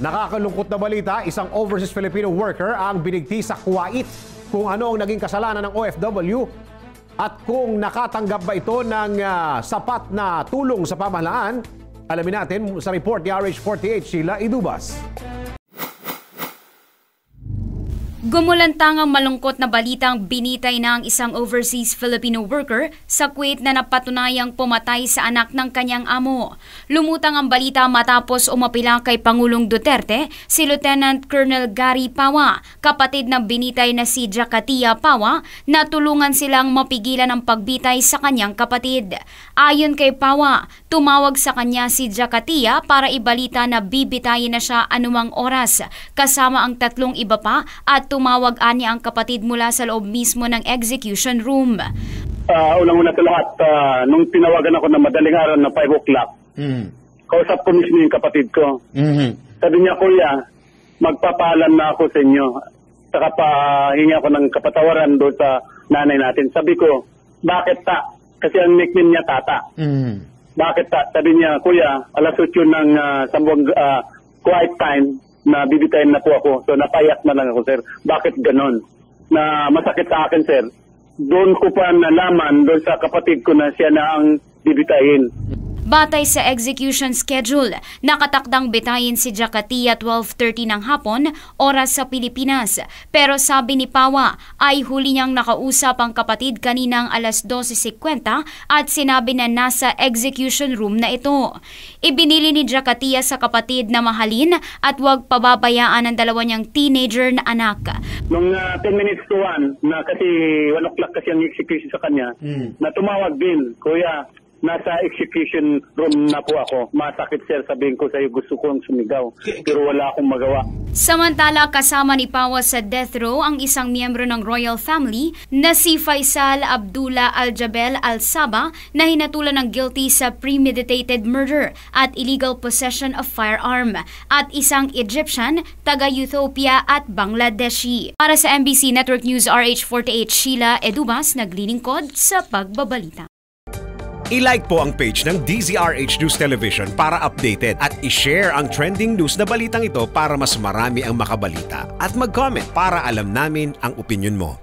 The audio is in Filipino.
Nakakalungkot na balita, isang overseas Filipino worker ang binigti sa Kuwait. Kung ano ang naging kasalanan ng OFW at kung nakatanggap ba ito ng sapat na tulong sa pamahalaan, alamin natin sa report ni RH48 Sheila Idubas. Gumulantang ang malungkot na balitang binitay na ang isang overseas Filipino worker sa Kuwait na napatunayang pumatay sa anak ng kanyang amo. Lumutang ang balita matapos umapila kay Pangulong Duterte si Lieutenant Colonel Gary Pawa, kapatid ng binitay na si Jakatia Pawa, na tulungan silang mapigilan ang pagbitay sa kanyang kapatid. Ayon kay Pawa, tumawag sa kanya si Jakatia para ibalita na bibitayin na siya anumang oras kasama ang tatlong iba pa at tumawag niya ang kapatid mula sa loob mismo ng execution room. Unang-una sa lahat, nung tinawagan ako na madaling araw na 5 o'clock, kausap ko mismo yung kapatid ko. Sabi niya, Kuya, magpapaalam na ako sa inyo. Saka pahingi ako ng kapatawaran doon sa nanay natin. Sabi ko, bakit ta? Kasi ang nickname niya Tata. Bakit ta? Sabi niya, Kuya, alas 8 ng sambuang quiet time, na bibitayin na po ako. So napayak na lang ako, sir. Bakit ganon? Na masakit sa akin, sir. Doon ko pa nalaman doon sa kapatid ko na siya na ang bibitayin. Batay sa execution schedule, nakatakdang bitayin si Jakatia 12:30 ng hapon, oras sa Pilipinas. Pero sabi ni Pawa ay huli niyang nakausap ang kapatid kaninang alas 12:50 at sinabi na nasa execution room na ito. Ibinili ni Jakatia sa kapatid na mahalin at huwag pababayaan ang dalawa niyang teenager na anak. Nung 10 minutes to 1, na kasi 1 o'clock kasi ang execution sa kanya, na tumawag din, Kuya, nasa execution room na po ako. Masakit, sir, sabihin ko sa iyo, gusto kong sumigaw, pero wala akong magawa. Samantala, kasama ni Pawa sa death row ang isang miyembro ng royal family na si Faisal Abdullah Al-Jabel Al-Saba na hinatulan ng guilty sa premeditated murder at illegal possession of firearm, at isang Egyptian, taga-Ethiopia at Bangladeshi. Para sa MBC Network News RH48, Sheila Idubas, naglilingkod sa pagbabalita. I-like po ang page ng DZRH News Television para updated at i-share ang trending news na balitang ito para mas marami ang makabalita. At mag-comment para alam namin ang opinion mo.